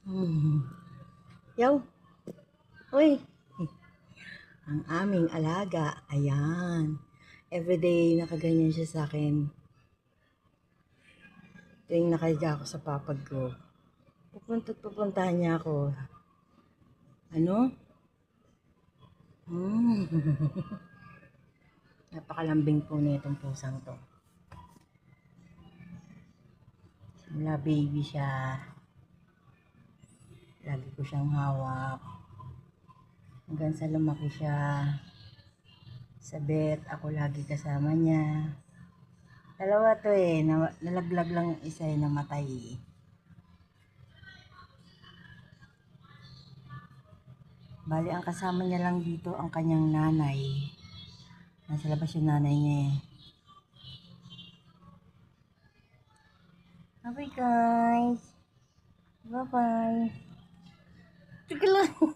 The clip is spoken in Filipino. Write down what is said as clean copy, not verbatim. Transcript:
Hmm. Yaw, uy, ang aming alaga, ayan. Everyday nakaganyan siya sa akin. Tuwing nakahiga ako sa papag ko. Pupuntahan niya ako. Ano? Hmm. Napakalambing po nitong pusang to. Simula baby siya. Lagi ko siyang hawak. Hanggang sa lumaki siya. Sa vet, ako lagi kasama niya. Dalawa to eh, nalaglag lang isa eh, namatay eh. Bali, ang kasama niya lang dito ang kanyang nanay. Nasa labas yung nanay niya eh. Bye guys. Bye-bye. Teka lang.